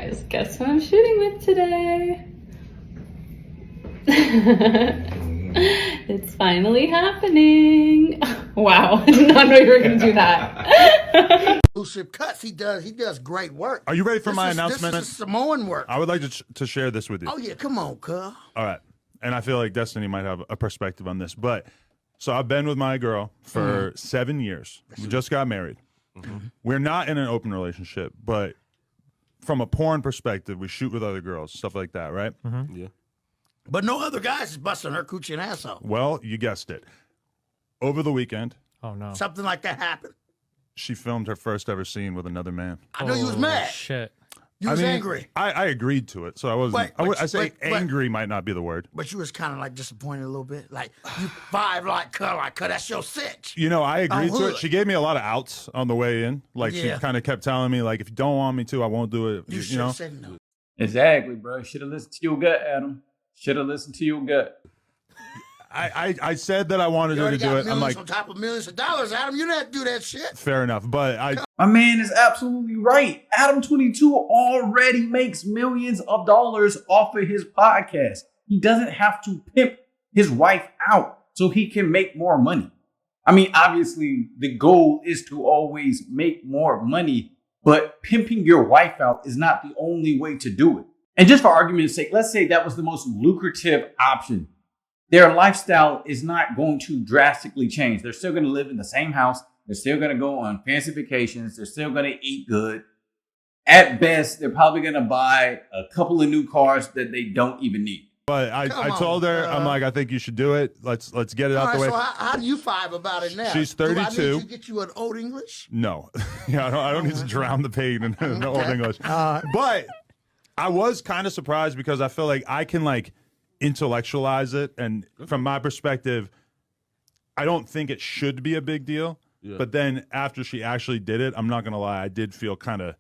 guys, guess who I'm shooting with today? It's finally happening. Wow, I did not know you were going to do that. Exclusive cuts. He does great work. Are you ready for my announcement? This is Samoan work. I would like to share this with you. Oh yeah, come on, cuz. All right. And I feel like Destiny might have a perspective on this. But so I've been with my girl for 7 years. We just got married. We're not in an open relationship, but from a porn perspective, we shoot with other girls, stuff like that, right? Yeah. But no other guys is busting her coochie and ass out. Well, you guessed it. Over the weekend, Oh no. Something like that happened. she filmed her first ever scene with another man. I know you was mad. Shit. You was angry. I agreed to it, so I wasn't. But angry might not be the word. But you was kind of like disappointed a little bit. Like, you vibe like, cuz that's your cinch. You know, I agreed to hood. it. She gave me a lot of outs on the way in. Like, she Yeah. kind of kept telling me, like, if you don't want me to, I won't do it. You You should know? have said no. Exactly, bro. Should have listened to your gut, Adam. Should have listened to your gut. I said that I wanted You her to already do got it. I'm millions like, on top of millions of dollars, Adam. You didn't have to do that shit. fair enough. But My man is absolutely right. Adam22 already makes millions of dollars off of his podcast. He doesn't have to pimp his wife out so he can make more money. I mean, obviously, the goal is to always make more money, but pimping your wife out is not the only way to do it. And just for argument's sake, let's say that was the most lucrative option. Their lifestyle is not going to drastically change. They're still going to live in the same house. They're still going to go on fancy vacations. They're still going to eat good. At best, they're probably going to buy a couple of new cars that they don't even need. But I told her, I'm like, I think you should do it. Let's get it out the way. So how do you vibe about it now? She's Do I 32. need to get you an old English? No, yeah, I don't need to drown the pain in Old English. But I was kind of surprised because I feel like I can like intellectualize it, and from my perspective, I don't think it should be a big deal. Yeah. But then after she actually did it, I'm not gonna lie, I did feel kind of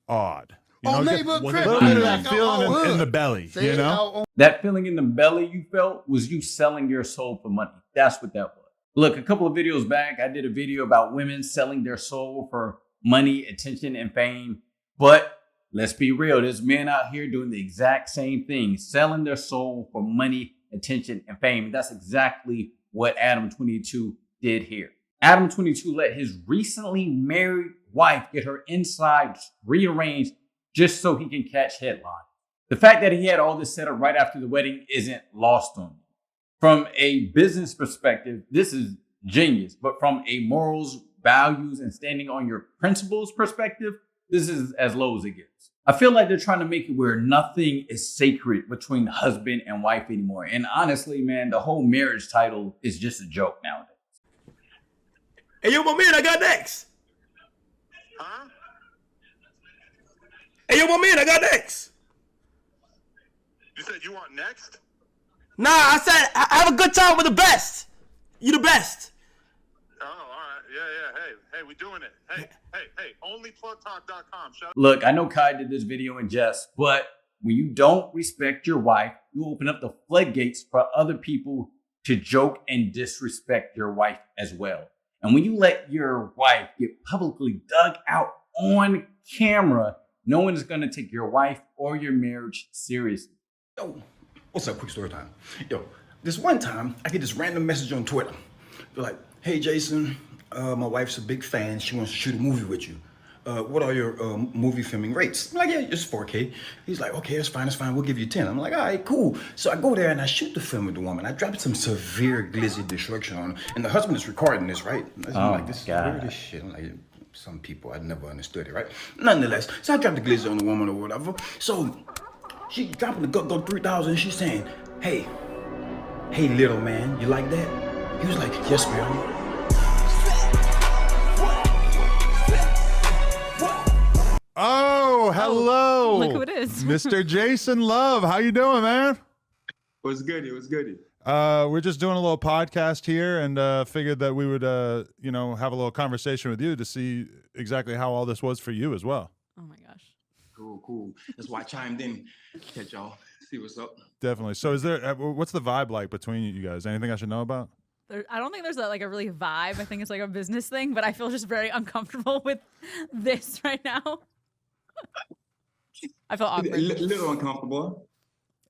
odd. You know, neighborhood crib. a little bit of that feeling in the belly. See, you know, That feeling in the belly you felt was you selling your soul for money. That's what that was. Look, a couple of videos back, I did a video about women selling their soul for money, attention, and fame. But let's be real, there's men out here doing the exact same thing, selling their soul for money, attention, and fame. That's exactly what Adam22 did here. Adam22 let his recently married wife get her insides rearranged just so he can catch headlines. The fact that he had all this set up right after the wedding isn't lost on me. From a business perspective, this is genius. But from a morals, values, and standing on your principles perspective, this is as low as it gets. I feel like they're trying to make it where nothing is sacred between husband and wife anymore. And honestly, man, the whole marriage title is just a joke nowadays. Hey, yo, my man, I got next. Huh? Hey, yo, my man, I got next. You said you want next? Nah, I said I have a good time with the best. You the best. Oh, all right. Yeah. Hey, we doing it. Hey, onlyplugtalk.com. Look, I know Kai did this video in jest, but when you don't respect your wife, you open up the floodgates for other people to joke and disrespect your wife as well. And when you let your wife get publicly dug out on camera, no one is going to take your wife or your marriage seriously. Yo, what's up? Quick story time. Yo, this one time, I get this random message on Twitter. They're like, hey, Jason, my wife's a big fan. She wants to shoot a movie with you. What are your movie filming rates? I'm like, yeah, just 4K. He's like, okay, it's fine. We'll give you 10. I'm like, all right, cool. So I go there and I shoot the film with the woman. I dropped some severe glizzy destruction on her. And the husband is recording this, right? I'm like, this is weird shit. I'm like, some people, I never understood it, right? Nonetheless, so I dropped the glizzy on the woman or whatever. So she dropping the go 3,000. She's saying, hey, little man, you like that? He was like, yes, ma'am. Oh, hello. Look who it is. Mr. Jason Love. How you doing, man? What's goody? We're just doing a little podcast here and figured that we would, have a little conversation with you to see exactly how all this was for you as well. Oh my gosh. Cool. That's why I chimed in. Catch y'all. See what's up. Definitely. So what's the vibe like between you guys? Anything I should know about? I don't think there's a really vibe. I think it's like a business thing, but I feel just very uncomfortable with this right now. I felt A awkward. little uncomfortable.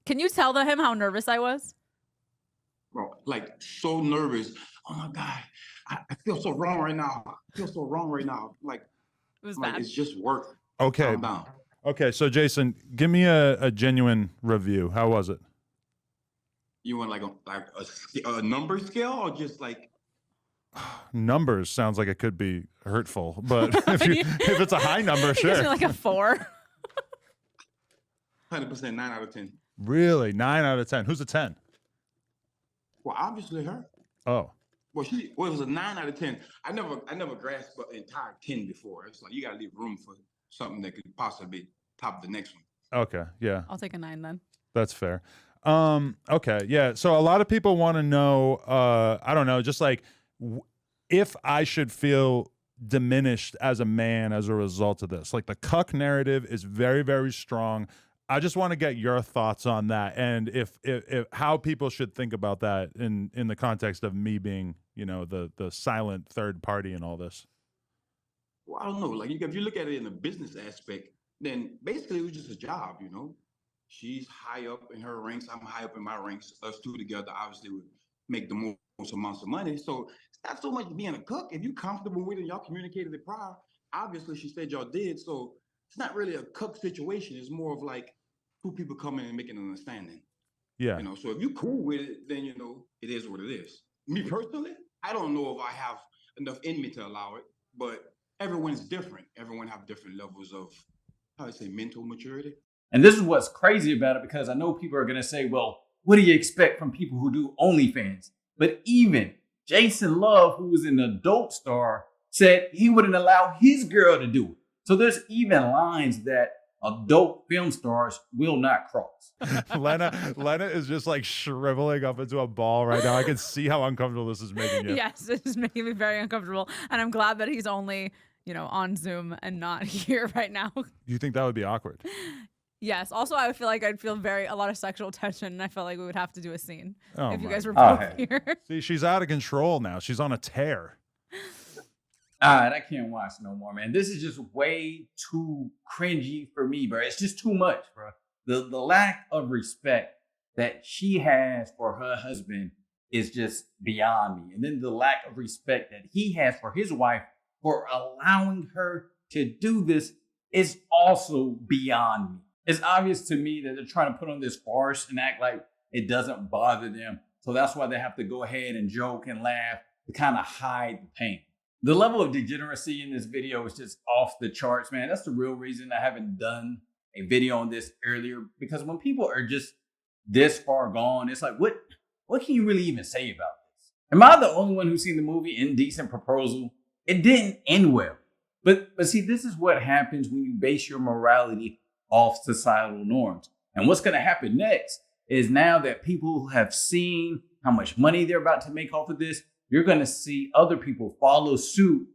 Can you tell him how nervous I was? Bro, like so nervous. Oh my God. I feel so wrong right now. I feel so wrong right now. Like It was like bad. it's just work. Okay. Calm down. Okay, so Jason, give me a genuine review. How was it? You want like a number scale or just like Numbers sounds like it could be hurtful, but if it's a high number, He gives me sure. like a 4. 100% 9 out of 10? Really? 9 out of 10. Who's a 10? Well, obviously her. Oh. Well, it was a 9 out of 10. I never grasped the entire 10 before. It's like you gotta leave room for something that could possibly top the next one. Okay. Yeah. I'll take a 9 then. That's fair. Okay. Yeah. So a lot of people want to know, I don't know, just like if I should feel diminished as a man as a result of this. Like the cuck narrative is very, very strong. I just want to get your thoughts on that, and if how people should think about that in the context of me being, you know, the silent third party in all this. Well, I don't know. Like if you look at it in the business aspect, then basically it was just a job, you know. She's high up in her ranks. I'm high up in my ranks. Us two together obviously would make the most amounts of money. So it's not so much being a cook. If you're comfortable with it, y'all communicated it prior. Obviously, she said y'all did. So it's not really a cook situation. It's more of like two people coming and making an understanding. Yeah. You know, so if you're cool with it, then you know it is what it is. Me personally, I don't know if I have enough in me to allow it, but everyone's different. Everyone have different levels of, how do I say, mental maturity. And this is what's crazy about it, because I know people are going to say, well, what do you expect from people who do OnlyFans? But even Jason Love, who was an adult star, said he wouldn't allow his girl to do it. So there's even lines that adult film stars will not cross. Lena is just like shriveling up into a ball right now. I can see how uncomfortable this is making you. Yes, it is making me very uncomfortable. And I'm glad that he's only, you know, on Zoom and not here right now. You think that would be awkward? Yes. Also, I would feel like I'd feel a lot of sexual tension, and I felt like we would have to do a scene if you my guys were God. both here. See, she's out of control now. She's on a tear. All right, I can't watch no more, man. This is just way too cringy for me, bro. It's just too much, bro. The lack of respect that she has for her husband is just beyond me. And then the lack of respect that he has for his wife for allowing her to do this is also beyond me. It's obvious to me that they're trying to put on this farce and act like it doesn't bother them. So that's why they have to go ahead and joke and laugh to kind of hide the pain. The level of degeneracy in this video is just off the charts, man. That's the real reason I haven't done a video on this earlier, because when people are just this far gone, it's like, what can you really even say about this? Am I the only one who's seen the movie Indecent Proposal? It didn't end well. But see, this is what happens when you base your morality off societal norms. And what's going to happen next is, now that people have seen how much money they're about to make off of this, you're going to see other people follow suit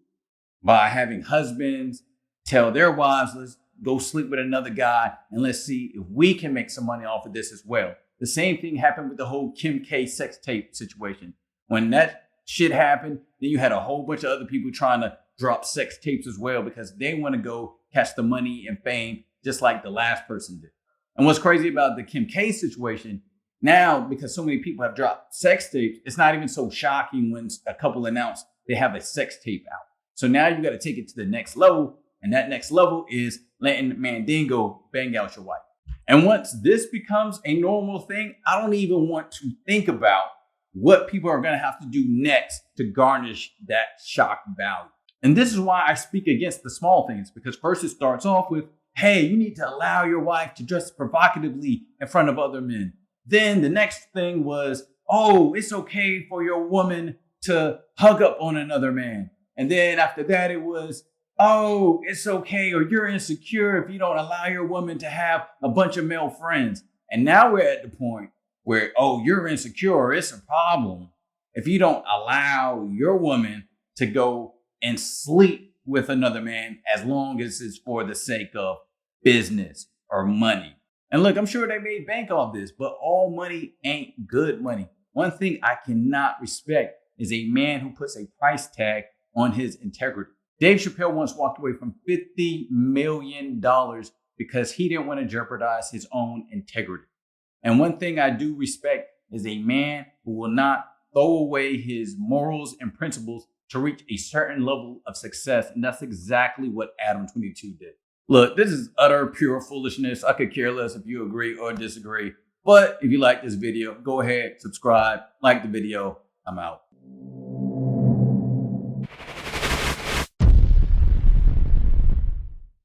by having husbands tell their wives, let's go sleep with another guy and let's see if we can make some money off of this as well. The same thing happened with the whole Kim K sex tape situation. When that shit happened, then you had a whole bunch of other people trying to drop sex tapes as well, because they want to go catch the money and fame just like the last person did. And what's crazy about the Kim K situation, now, because so many people have dropped sex tapes, it's not even so shocking when a couple announce they have a sex tape out. So now you got to take it to the next level. And that next level is letting Mandingo bang out your wife. And once this becomes a normal thing, I don't even want to think about what people are going to have to do next to garnish that shock value. And this is why I speak against the small things, because first it starts off with, hey, you need to allow your wife to dress provocatively in front of other men. Then the next thing was, oh, it's okay for your woman to hug up on another man. And then after that, it was, oh, it's okay, or you're insecure if you don't allow your woman to have a bunch of male friends. And now we're at the point where, oh, you're insecure, it's a problem if you don't allow your woman to go and sleep with another man, as long as it's for the sake of business or money. And look, I'm sure they made bank off this, but all money ain't good money. One thing I cannot respect is a man who puts a price tag on his integrity. Dave Chappelle once walked away from $50 million because he didn't want to jeopardize his own integrity. And one thing I do respect is a man who will not throw away his morals and principles to reach a certain level of success. And that's exactly what Adam22 did. Look, this is utter pure foolishness. I could care less if you agree or disagree. But if you like this video, go ahead, subscribe, like the video. I'm out.